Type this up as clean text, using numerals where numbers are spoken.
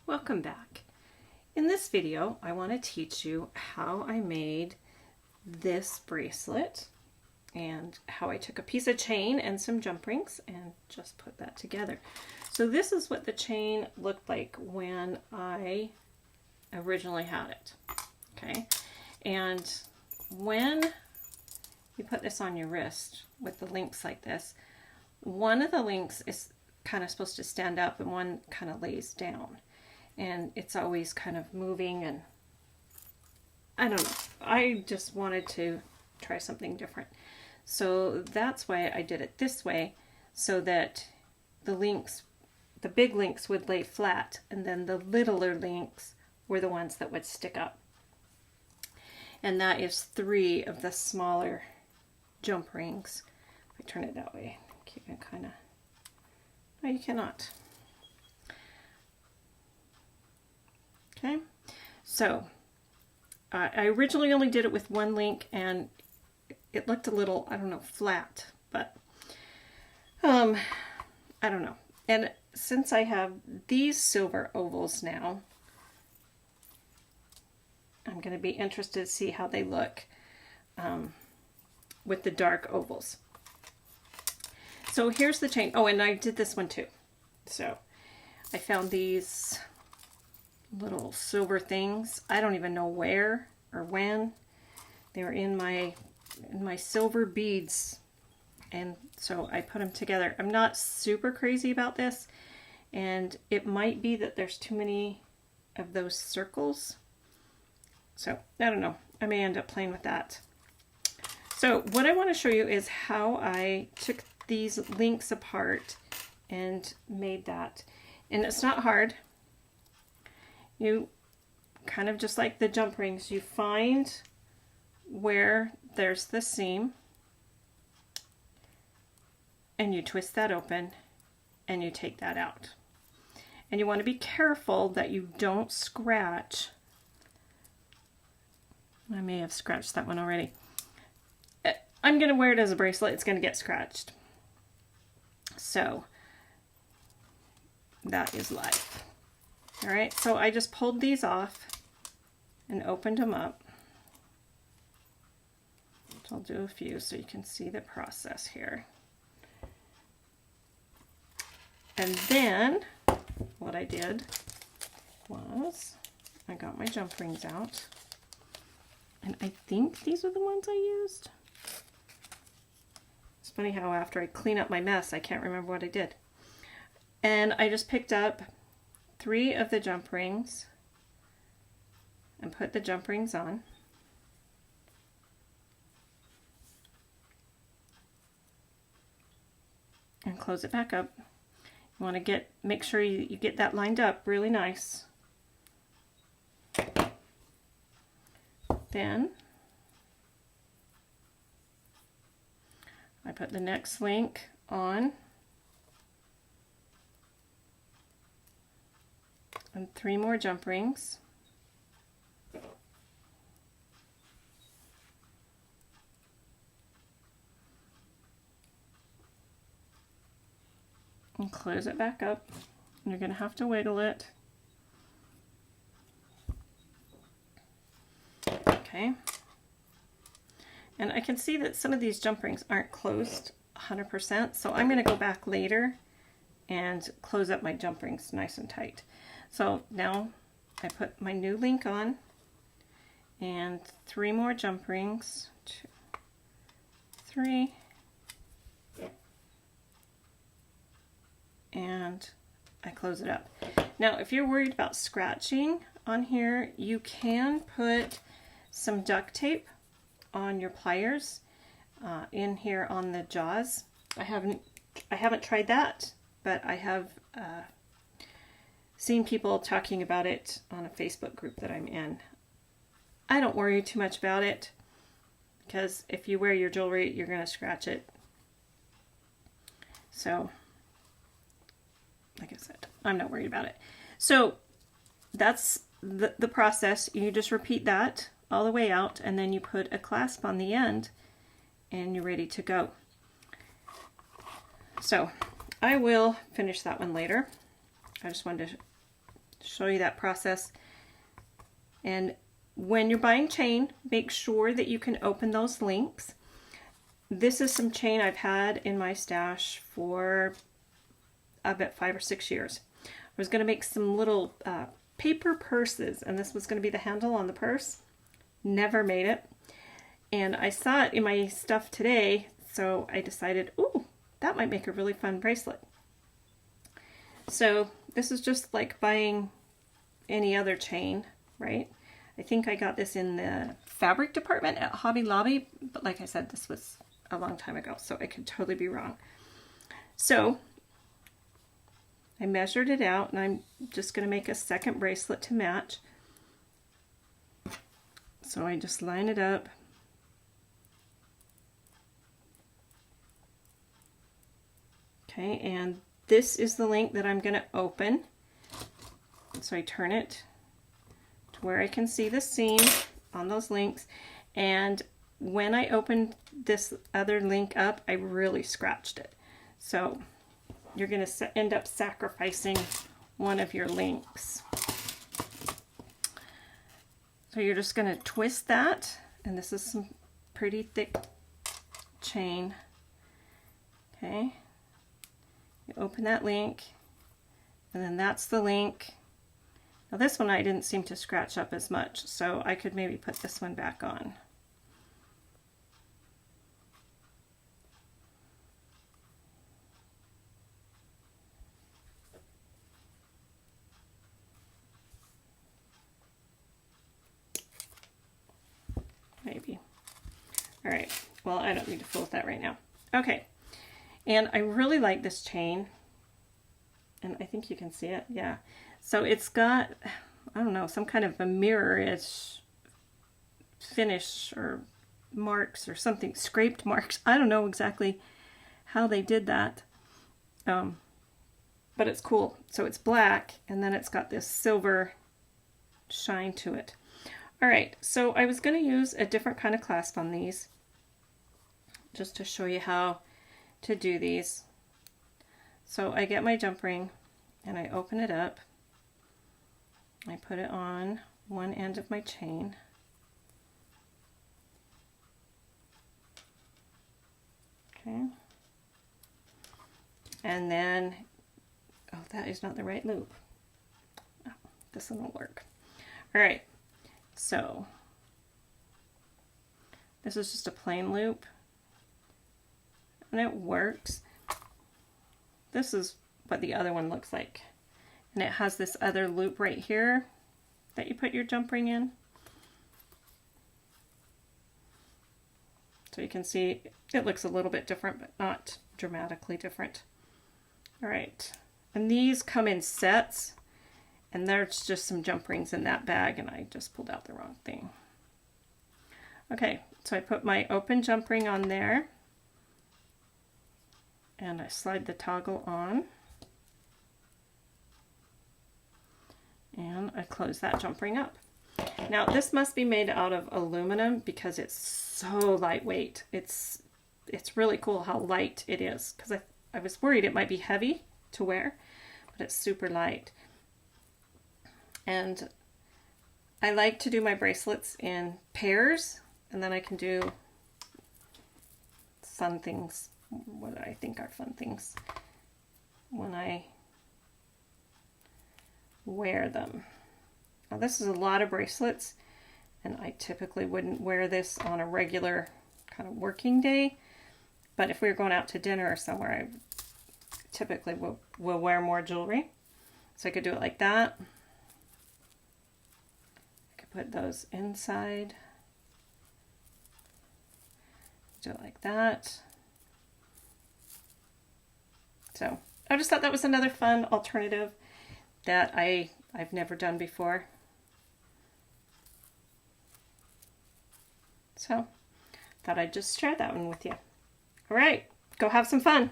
Welcome back. In this video, I want to teach you how I made this bracelet and how I took a piece of chain and some jump rings and just put that together. So this is what the chain looked like when I originally had it. Okay, and when you put this on your wrist with the links like this, one of the links is kind of supposed to stand up and one kind of lays down. And it's always kind of moving, and I don't know. I just wanted to try something different. So that's why I did it this way, so that the links, the big links would lay flat, and then the littler links were the ones that would stick up. And that is 3 of the smaller jump rings. If I turn it that way, you can kind of, no, you cannot. Okay, so I originally only did it with 1 link, and it looked a little, I don't know, flat, but I don't know. And since I have these silver ovals now, I'm going to be interested to see how they look with the dark ovals. So here's the chain. Oh, and I did this one too. So I found these little silver things. I don't even know where or when. They were in my silver beads, and so I put them together. I'm not super crazy about this, and it might be that there's too many of those circles. So I don't know. I may end up playing with that. So what I want to show you is how I took these links apart and made that. And it's not hard. You kind of just like the jump rings, you find where there's the seam and you twist that open and you take that out. And you want to be careful that you don't scratch. I may have scratched that one already. I'm going to wear it as a bracelet. It's going to get scratched. So that is life. All right, so I just pulled these off and opened them up. I'll do a few so you can see the process here. And then what I did was I got my jump rings out. And I think these are the ones I used. It's funny how after I clean up my mess, I can't remember what I did. And I just picked up 3 of the jump rings and put the jump rings on. And close it back up. You want to make sure you get that lined up really nice. Then I put the next link on and 3 more jump rings. And close it back up. You're going to have to wiggle it. Okay. And I can see that some of these jump rings aren't closed 100%, so I'm going to go back later and close up my jump rings nice and tight. So now I put my new link on and 3 more jump rings. 2, 3. And I close it up. Now, if you're worried about scratching on here, you can put some duct tape on your pliers in here on the jaws. I haven't tried that, but I have seen people talking about it on a Facebook group that I'm in. I don't worry too much about it because if you wear your jewelry, you're going to scratch it. So, like I said, I'm not worried about it. So that's the process. You just repeat that all the way out, and then you put a clasp on the end and you're ready to go. So I will finish that one later. I just wanted to show you that process. And when you're buying chain, make sure that you can open those links. This is some chain I've had in my stash for I bet 5 or 6 years. I was going to make some little paper purses, and this was going to be the handle on the purse. Never made it. And I saw it in my stuff today, so I decided, ooh, that might make a really fun bracelet. So this is just like buying any other chain, right? I think I got this in the fabric department at Hobby Lobby, but like I said, this was a long time ago, so I could totally be wrong. So I measured it out, and I'm just going to make a second bracelet to match. So I just line it up. Okay, and this is the link that I'm going to open. So I turn it to where I can see the seam on those links, and when I opened this other link up, I really scratched it. So you're going to end up sacrificing one of your links. So you're just going to twist that, and this is some pretty thick chain. Okay, you open that link, and then that's the link. Now this one I didn't seem to scratch up as much, so I could maybe put this one back on. Maybe. All right, well, I don't need to fool with that right now. Okay, and I really like this chain, and I think you can see it, yeah. So it's got, I don't know, some kind of a mirror-ish finish or marks or something, scraped marks. I don't know exactly how they did that, but it's cool. So it's black, and then it's got this silver shine to it. All right, so I was going to use a different kind of clasp on these just to show you how to do these. So I get my jump ring and I open it up. I put it on one end of my chain. Okay. And then, oh, that is not the right loop. Oh, this one will work. All right. So this is just a plain loop, and it works. This is what the other one looks like, and it has this other loop right here that you put your jump ring in. So you can see it looks a little bit different, but not dramatically different. All right, and these come in sets. And there's just some jump rings in that bag, and I just pulled out the wrong thing. Okay, so I put my open jump ring on there, and I slide the toggle on, and I close that jump ring up. Now this must be made out of aluminum because it's so lightweight. It's really cool how light it is, because I was worried it might be heavy to wear, but it's super light. And I like to do my bracelets in pairs, and then I can do fun things, what I think are fun things, when I wear them. Now this is a lot of bracelets, and I typically wouldn't wear this on a regular kind of working day, but if we were going out to dinner or somewhere, I typically will wear more jewelry. So I could do it like that. Put those inside, do it like that. So I just thought that was another fun alternative that I've never done before. So thought I'd just share that one with you. All right, go have some fun.